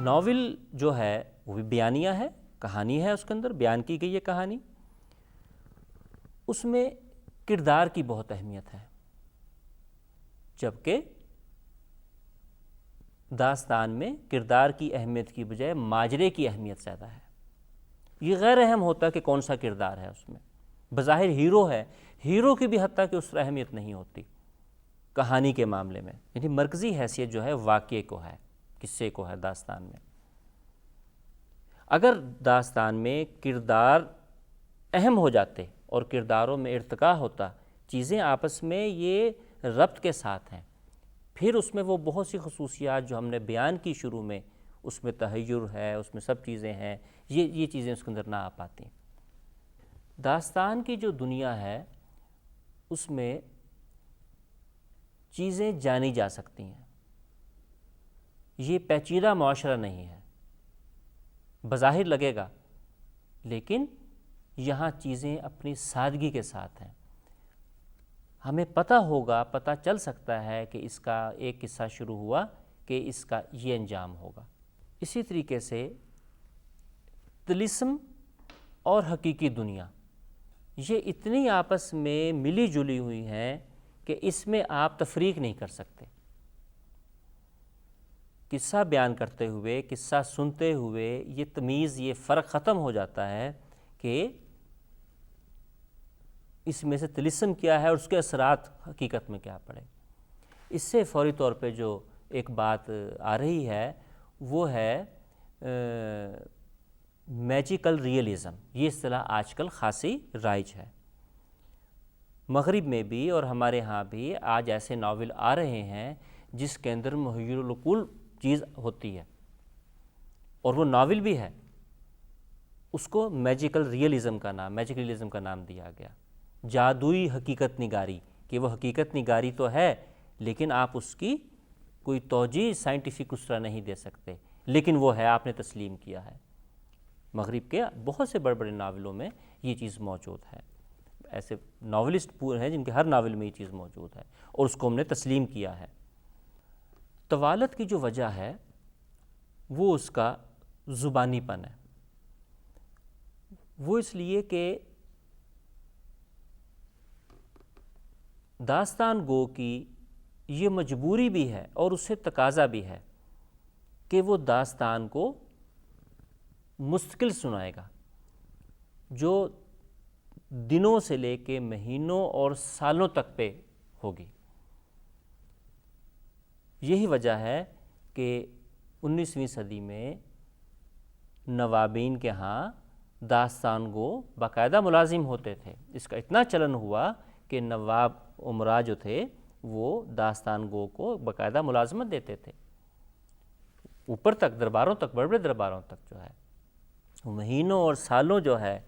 Novel جو ہے وہ بھی بیانیہ ہے، کہانی ہے، اس کے اندر بیان کی گئی ہے کہانی. اس میں کردار کی بہت اہمیت ہے، جبکہ داستان میں کردار کی اہمیت کی بجائے ماجرے کی اہمیت زیادہ ہے. یہ غیر اہم ہوتا کہ کون سا کردار ہے اس میں. بظاہر ہیرو ہے، ہیرو کی بھی حتیٰ کہ اس پر اہمیت نہیں ہوتی کہانی کے معاملے میں. یعنی مرکزی حیثیت جو ہے واقعے کو ہے، قصے کو ہے داستان میں. اگر داستان میں کردار اہم ہو جاتے اور کرداروں میں ارتقاء ہوتا، چیزیں آپس میں یہ ربط کے ساتھ ہیں، پھر اس میں وہ بہت سی خصوصیات جو ہم نے بیان کی شروع میں، اس میں تحیر ہے، اس میں سب چیزیں ہیں، یہ چیزیں اس کے اندر نہ آ پاتی. داستان کی جو دنیا ہے اس میں چیزیں جانی جا سکتی ہیں. یہ پیچیدہ معاشرہ نہیں ہے، بظاہر لگے گا، لیکن یہاں چیزیں اپنی سادگی کے ساتھ ہیں. ہمیں پتہ ہوگا، پتہ چل سکتا ہے کہ اس کا ایک قصہ شروع ہوا کہ اس کا یہ انجام ہوگا. اسی طریقے سے طلسم اور حقیقی دنیا یہ اتنی آپس میں ملی جلی ہوئی ہیں کہ اس میں آپ تفریق نہیں کر سکتے. قصہ بیان کرتے ہوئے، قصہ سنتے ہوئے یہ تمیز، یہ فرق ختم ہو جاتا ہے کہ اس میں سے طلسم کیا ہے اور اس کے اثرات حقیقت میں کیا پڑے. اس سے فوری طور پہ جو ایک بات آ رہی ہے وہ ہے میجیکل ریئلزم. یہ اصطلاح آج کل خاصی رائج ہے. مغرب میں بھی اور ہمارے ہاں بھی آج ایسے ناول آ رہے ہیں جس کے اندر محیر العقول چیز ہوتی ہے، اور وہ ناول بھی ہے. اس کو میجیکل ریئلزم کا نام دیا گیا. جادوئی حقیقت نگاری، کہ وہ حقیقت نگاری تو ہے لیکن آپ اس کی کوئی توجیہ سائنٹیفک اس طرح نہیں دے سکتے، لیکن وہ ہے، آپ نے تسلیم کیا ہے. مغرب کے بہت سے بڑے بڑے ناولوں میں یہ چیز موجود ہے. ایسے ناولسٹ پورے ہیں جن کے ہر ناول میں یہ چیز موجود ہے اور اس کو ہم نے تسلیم کیا ہے. طوالت کی جو وجہ ہے وہ اس کا زبانی پن ہے. وہ اس لیے کہ داستان گو کی یہ مجبوری بھی ہے اور اس سے تقاضا بھی ہے کہ وہ داستان کو مستقل سنائے گا، جو دنوں سے لے کے مہینوں اور سالوں تک پہ ہوگی. یہی وجہ ہے کہ 19ویں صدی میں نوابین کے ہاں داستان گو باقاعدہ ملازم ہوتے تھے. اس کا اتنا چلن ہوا کہ نواب امراء جو تھے وہ داستان گو کو باقاعدہ ملازمت دیتے تھے. اوپر تک درباروں تک، بڑے بڑے درباروں تک جو ہے مہینوں اور سالوں جو ہے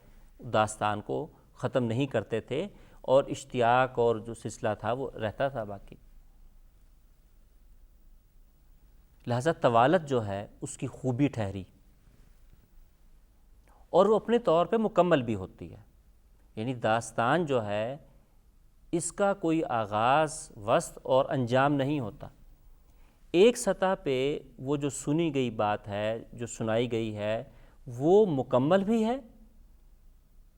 داستان کو ختم نہیں کرتے تھے، اور اشتیاق اور جو سلسلہ تھا وہ رہتا تھا باقی. لہذا طوالت جو ہے اس کی خوبی ٹھہری، اور وہ اپنے طور پہ مکمل بھی ہوتی ہے. یعنی داستان جو ہے اس کا کوئی آغاز، وسط اور انجام نہیں ہوتا. ایک سطح پہ وہ جو سنی گئی بات ہے، جو سنائی گئی ہے، وہ مکمل بھی ہے،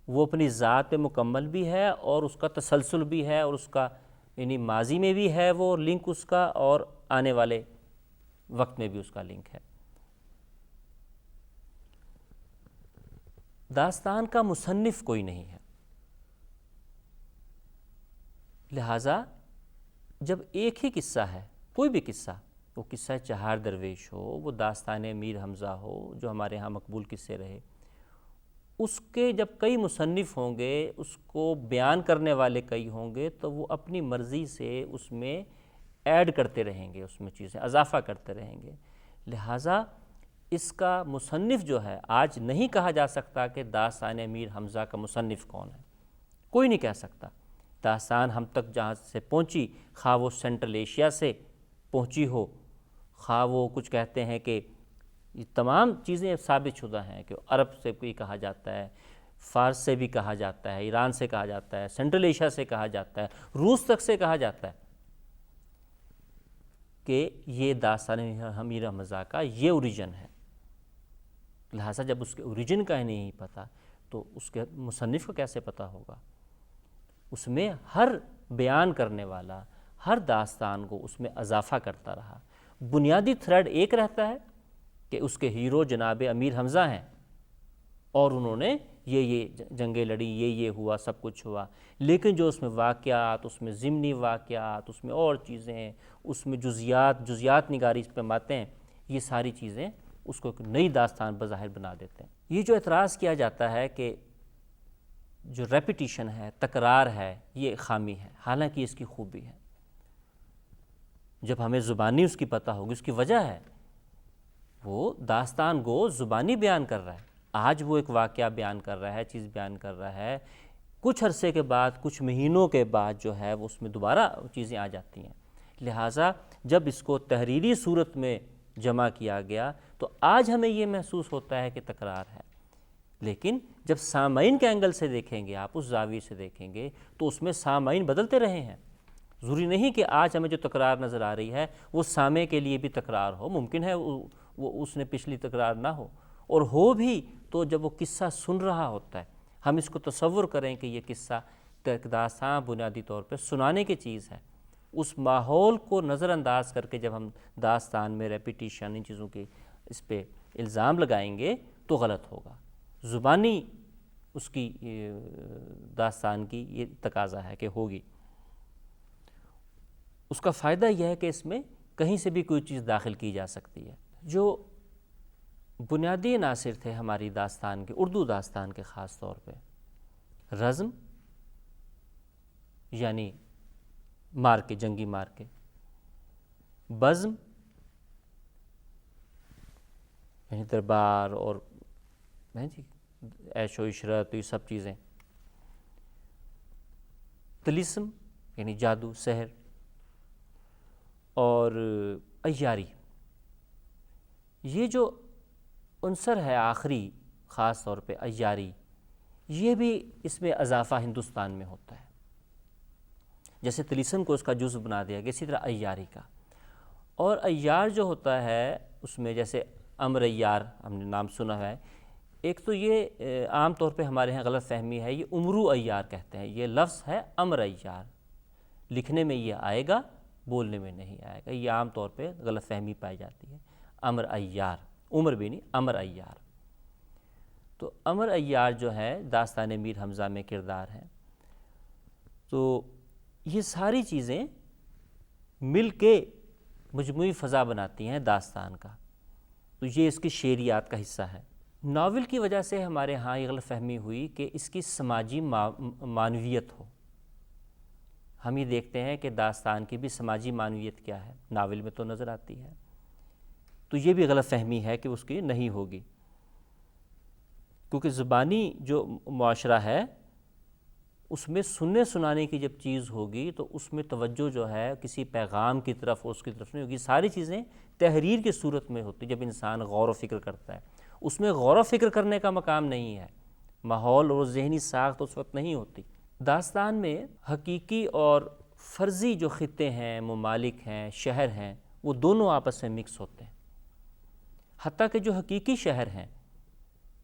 وہ اپنی ذات پہ مکمل بھی ہے، اور اس کا تسلسل بھی ہے، اور اس کا یعنی ماضی میں بھی ہے وہ لنک اس کا، اور آنے والے وقت میں بھی اس کا لنک ہے. داستان کا مصنف کوئی نہیں ہے. لہٰذا جب ایک ہی قصہ ہے، کوئی بھی قصہ، وہ قصہ چہار درویش ہو، وہ داستان میر حمزہ ہو جو ہمارے ہاں مقبول قصے رہے، اس کے جب کئی مصنف ہوں گے، اس کو بیان کرنے والے کئی ہوں گے، تو وہ اپنی مرضی سے اس میں ایڈ کرتے رہیں گے، اس میں چیزیں اضافہ کرتے رہیں گے. لہٰذا اس کا مصنف جو ہے، آج نہیں کہا جا سکتا کہ داستان میر حمزہ کا مصنف کون ہے. کوئی نہیں کہہ سکتا. داستان ہم تک جہاں سے پہنچی، خواہ وہ سینٹرل ایشیا سے پہنچی ہو، خواہ وہ کچھ کہتے ہیں کہ یہ تمام چیزیں ثابت شدہ ہیں کہ عرب سے بھی کہا جاتا ہے، فارس سے بھی کہا جاتا ہے، ایران سے کہا جاتا ہے، سینٹرل ایشیا سے کہا جاتا ہے، روس تک سے کہا جاتا ہے کہ یہ داستان میر حمزہ کا یہ اوریجن ہے. لہٰذا جب اس کے اوریجن کا ہی نہیں پتہ تو اس کے مصنف کو کیسے پتہ ہوگا؟ اس میں ہر بیان کرنے والا ہر داستان کو اس میں اضافہ کرتا رہا. بنیادی تھریڈ ایک رہتا ہے کہ اس کے ہیرو جناب امیر حمزہ ہیں اور انہوں نے یہ جنگیں لڑی، یہ ہوا، سب کچھ ہوا، لیکن جو اس میں واقعات، اس میں ضمنی واقعات، اس میں اور چیزیں، اس میں جزیات نگاری اس پہ ماتے ہیں، یہ ساری چیزیں اس کو ایک نئی داستان بظاہر بنا دیتے ہیں. یہ جو اعتراض کیا جاتا ہے کہ جو ریپیٹیشن ہے، تکرار ہے، یہ خامی ہے، حالانکہ اس کی خوبی ہے. جب ہمیں زبانی اس کی پتہ ہوگی، اس کی وجہ ہے وہ داستان گو زبانی بیان کر رہا ہے. آج وہ ایک واقعہ بیان کر رہا ہے، چیز بیان کر رہا ہے، کچھ عرصے کے بعد، کچھ مہینوں کے بعد جو ہے وہ اس میں دوبارہ چیزیں آ جاتی ہیں. لہٰذا جب اس کو تحریری صورت میں جمع کیا گیا تو آج ہمیں یہ محسوس ہوتا ہے کہ تکرار ہے، لیکن جب سامعین کے اینگل سے دیکھیں گے، آپ اس زاویے سے دیکھیں گے تو اس میں سامعین بدلتے رہے ہیں. ضروری نہیں کہ آج ہمیں جو تکرار نظر آ رہی ہے وہ سامع کے لیے بھی تکرار ہو. ممکن ہے وہ اس نے پچھلی تکرار نہ ہو، اور ہو بھی تو جب وہ قصہ سن رہا ہوتا ہے، ہم اس کو تصور کریں کہ یہ قصہ داستان بنیادی طور پہ سنانے کی چیز ہے. اس ماحول کو نظر انداز کر کے جب ہم داستان میں ریپیٹیشن، ان چیزوں کی اس پہ الزام لگائیں گے تو غلط ہوگا. زبانی اس کی داستان کی یہ تقاضا ہے کہ ہوگی. اس کا فائدہ یہ ہے کہ اس میں کہیں سے بھی کوئی چیز داخل کی جا سکتی ہے. جو بنیادی عناصر تھے ہماری داستان کے، اردو داستان کے خاص طور پہ، رزم یعنی مارکے، جنگی مارکے، بزم یعنی دربار اور عیش و عشرت، یہ سب چیزیں، طلسم یعنی جادو، سحر، اور عیاری. یہ جو عنصر ہے آخری، خاص طور پہ عیاری، یہ بھی اس میں اضافہ ہندوستان میں ہوتا ہے. جیسے طلسم کو اس کا جزو بنا دیا گیا، اسی طرح عیاری کا. اور عیار جو ہوتا ہے اس میں جیسے امر عیار ہم نے نام سنا ہے. ایک تو یہ عام طور پہ ہمارے ہاں غلط فہمی ہے، یہ امرو عیار کہتے ہیں. یہ لفظ ہے امر عیار، لکھنے میں یہ آئے گا، بولنے میں نہیں آئے گا. یہ عام طور پہ غلط فہمی پائی جاتی ہے. امر عیار، عمر بھی نہیں، امر عیار. تو امر عیار جو ہے داستان میر حمزہ میں کردار ہے. تو یہ ساری چیزیں مل کے مجموعی فضا بناتی ہیں داستان کا. تو یہ اس کی شعریات کا حصہ ہے. ناول کی وجہ سے ہمارے ہاں یہ غلط فہمی ہوئی کہ اس کی سماجی معنویت ہو. ہم یہ دیکھتے ہیں کہ داستان کی بھی سماجی معنویت کیا ہے، ناول میں تو نظر آتی ہے. تو یہ بھی غلط فہمی ہے کہ اس کی نہیں ہوگی، کیونکہ زبانی جو معاشرہ ہے اس میں سننے سنانے کی جب چیز ہوگی تو اس میں توجہ جو ہے کسی پیغام کی طرف اس کی طرف نہیں ہوگی. ساری چیزیں تحریر کی صورت میں ہوتی. جب انسان غور و فکر کرتا ہے اس میں غور و فکر کرنے کا مقام نہیں ہے، ماحول اور ذہنی ساخت اس وقت نہیں ہوتی. داستان میں حقیقی اور فرضی جو خطے ہیں، ممالک ہیں، شہر ہیں، وہ دونوں آپس میں مکس ہوتے ہیں. حتیٰ کہ جو حقیقی شہر ہیں،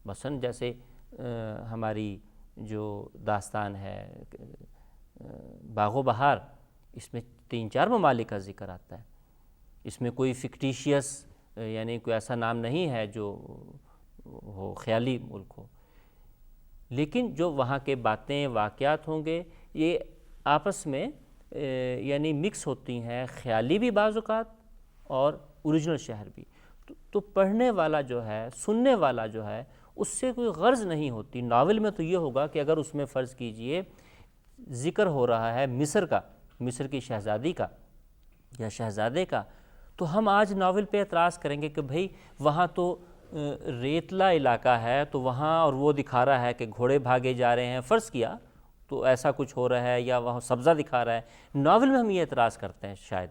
مثلا جیسے ہماری جو داستان ہے باغ و بہار، اس میں 3-4 ممالک کا ذکر آتا ہے. اس میں کوئی فکٹیشیس یعنی کوئی ایسا نام نہیں ہے جو ہو خیالی ملک ہو، لیکن جو وہاں کے باتیں، واقعات ہوں گے یہ آپس میں یعنی مکس ہوتی ہیں، خیالی بھی بعض اوقات اور اوریجنل شہر بھی. تو پڑھنے والا جو ہے، سننے والا جو ہے، اس سے کوئی غرض نہیں ہوتی. ناول میں تو یہ ہوگا کہ اگر اس میں فرض کیجئے ذکر ہو رہا ہے مصر کا، مصر کی شہزادی کا یا شہزادے کا، تو ہم آج ناول پہ اعتراض کریں گے کہ بھئی وہاں تو ریتلا علاقہ ہے، تو وہاں اور وہ دکھا رہا ہے کہ گھوڑے بھاگے جا رہے ہیں، فرض کیا تو ایسا کچھ ہو رہا ہے، یا وہاں سبزہ دکھا رہا ہے. ناول میں ہم یہ اعتراض کرتے ہیں شاید،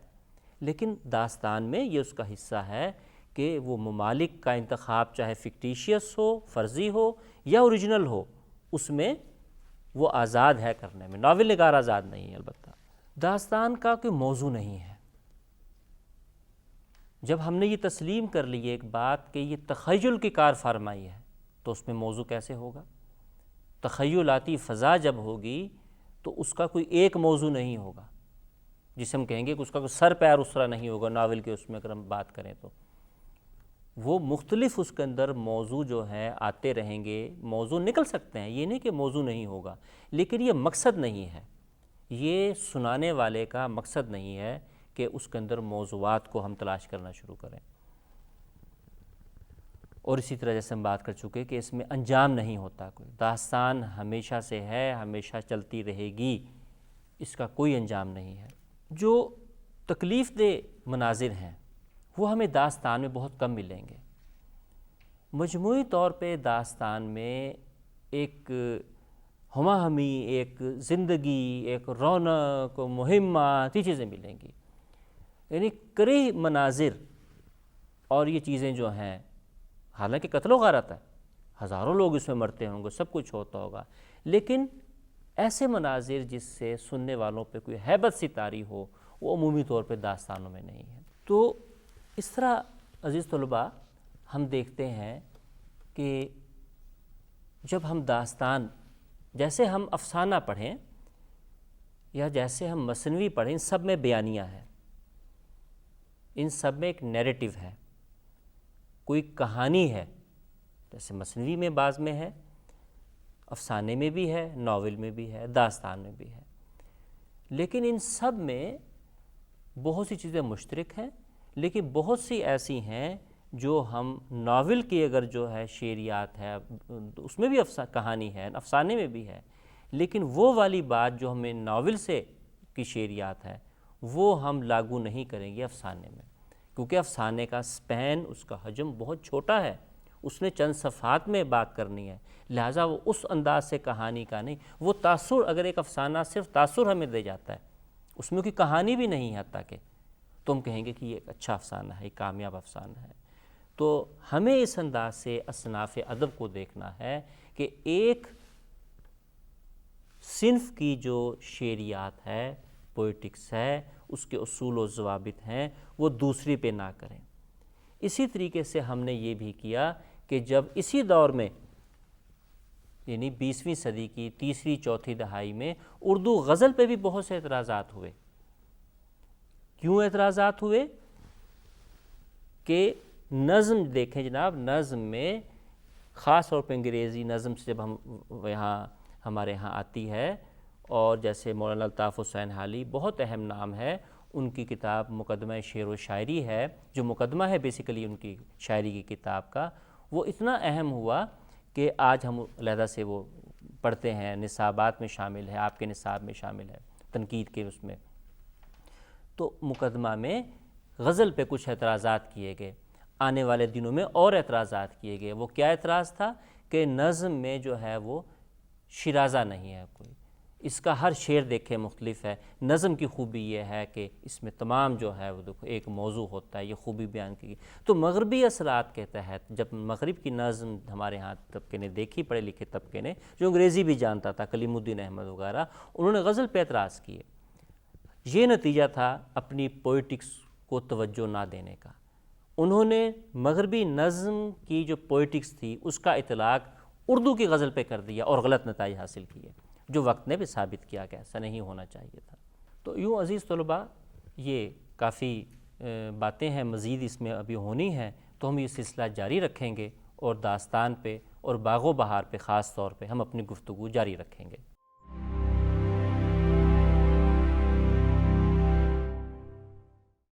لیکن داستان میں یہ اس کا حصہ ہے کہ وہ ممالک کا انتخاب چاہے فکٹیشیس ہو، فرضی ہو یا اوریجنل ہو، اس میں وہ آزاد ہے کرنے میں. ناول نگار آزاد نہیں ہے. البتہ داستان کا کوئی موضوع نہیں ہے، جب ہم نے یہ تسلیم کر لی ایک بات کہ یہ تخیل کی کار فرمائی ہے تو اس میں موضوع کیسے ہوگا؟ تخیلاتی فضا جب ہوگی تو اس کا کوئی ایک موضوع نہیں ہوگا جسے ہم کہیں گے کہ اس کا کوئی سر پیر اس طرح نہیں ہوگا ناول کے اس میں اگر ہم بات کریں تو وہ مختلف اس کے اندر موضوع جو ہیں آتے رہیں گے، موضوع نکل سکتے ہیں، یہ نہیں کہ موضوع نہیں ہوگا، لیکن یہ مقصد نہیں ہے، یہ سنانے والے کا مقصد نہیں ہے کہ اس کے اندر موضوعات کو ہم تلاش کرنا شروع کریں۔ اور اسی طرح جیسے ہم بات کر چکے کہ اس میں انجام نہیں ہوتا، کوئی داستان ہمیشہ سے ہے، ہمیشہ چلتی رہے گی، اس کا کوئی انجام نہیں ہے۔ جو تکلیف دہ مناظر ہیں وہ ہمیں داستان میں بہت کم ملیں گے۔ مجموعی طور پہ داستان میں ایک ہمہ ہمی، ایک زندگی، ایک رونق، مہمات، یہ چیزیں ملیں گی، یعنی کئی مناظر اور یہ چیزیں جو ہیں، حالانکہ قتل و غارت ہے، ہزاروں لوگ اس میں مرتے ہوں گے، سب کچھ ہوتا ہوگا، لیکن ایسے مناظر جس سے سننے والوں پہ کوئی ہیبت سی طاری ہو وہ عمومی طور پہ داستانوں میں نہیں ہے۔ تو اس طرح عزیز طلباء ہم دیکھتے ہیں کہ جب ہم داستان، جیسے ہم افسانہ پڑھیں یا جیسے ہم مثنوی پڑھیں، ان سب میں بیانیہ ہے، ان سب میں ایک نیریٹو ہے، کوئی کہانی ہے، جیسے مثنوی میں بعض میں ہے، افسانے میں بھی ہے، ناول میں بھی ہے، داستان میں بھی ہے، لیکن ان سب میں بہت سی چیزیں مشترک ہیں، لیکن بہت سی ایسی ہیں جو ہم ناول کی اگر جو ہے شعریات ہے اس میں بھی کہانی ہے، افسانے میں بھی ہے، لیکن وہ والی بات جو ہمیں ناول سے کی شعریات ہے وہ ہم لاگو نہیں کریں گے افسانے میں، کیونکہ افسانے کا سپین، اس کا حجم بہت چھوٹا ہے، اس نے چند صفحات میں بات کرنی ہے، لہٰذا وہ اس انداز سے کہانی کا نہیں، وہ تاثر، اگر ایک افسانہ صرف تاثر ہمیں دے جاتا ہے، اس میں کوئی کہانی بھی نہیں ہے تاکہ، تو ہم کہیں گے کہ یہ ایک اچھا افسانہ ہے، ایک کامیاب افسانہ ہے۔ تو ہمیں اس انداز سے اصناف ادب کو دیکھنا ہے کہ ایک صنف کی جو شعریات ہے، پوئٹکس ہے، اس کے اصول و ضوابط ہیں، وہ دوسری پہ نہ کریں۔ اسی طریقے سے ہم نے یہ بھی کیا کہ جب اسی دور میں، یعنی 20ویں صدی کی تیسری چوتھی دہائی میں اردو غزل پہ بھی بہت سے اعتراضات ہوئے۔ کیوں اعتراضات ہوئے؟ کہ نظم دیکھیں جناب، نظم میں خاص طور پہ انگریزی نظم سے جب ہمارے یہاں آتی ہے، اور جیسے مولانا الطاف حسین حالی بہت اہم نام ہے، ان کی کتاب مقدمہ شعر و شاعری ہے، جو مقدمہ ہے بیسیکلی ان کی شاعری کی کتاب کا، وہ اتنا اہم ہوا کہ آج ہم علیحدہ سے وہ پڑھتے ہیں، نصابات میں شامل ہے، آپ کے نصاب میں شامل ہے، تنقید کے اس میں۔ تو مقدمہ میں غزل پہ کچھ اعتراضات کیے گئے، آنے والے دنوں میں اور اعتراضات کیے گئے۔ وہ کیا اعتراض تھا؟ کہ نظم میں جو ہے وہ شیرازہ نہیں ہے کوئی، اس کا ہر شعر دیکھے مختلف ہے۔ نظم کی خوبی یہ ہے کہ اس میں تمام جو ہے وہ دیکھو ایک موضوع ہوتا ہے، یہ خوبی بیان کی گئی۔ تو مغربی اثرات کے تحت جب مغرب کی نظم ہمارے ہاں طبقے نے دیکھی، پڑھے لکھے طبقے نے، جو انگریزی بھی جانتا تھا، کلیم الدین احمد وغیرہ، انہوں نے غزل پہ اعتراض کیے۔ یہ نتیجہ تھا اپنی پوئٹکس کو توجہ نہ دینے کا۔ انہوں نے مغربی نظم کی جو پوئٹکس تھی اس کا اطلاق اردو کی غزل پہ کر دیا اور غلط نتائج حاصل کیے، جو وقت نے بھی ثابت کیا کہ ایسا نہیں ہونا چاہیے تھا۔ تو یوں عزیز طلباء، یہ کافی باتیں ہیں، مزید اس میں ابھی ہونی ہیں، تو ہم یہ سلسلہ جاری رکھیں گے، اور داستان پہ اور باغ و بہار پہ خاص طور پہ ہم اپنی گفتگو جاری رکھیں گے۔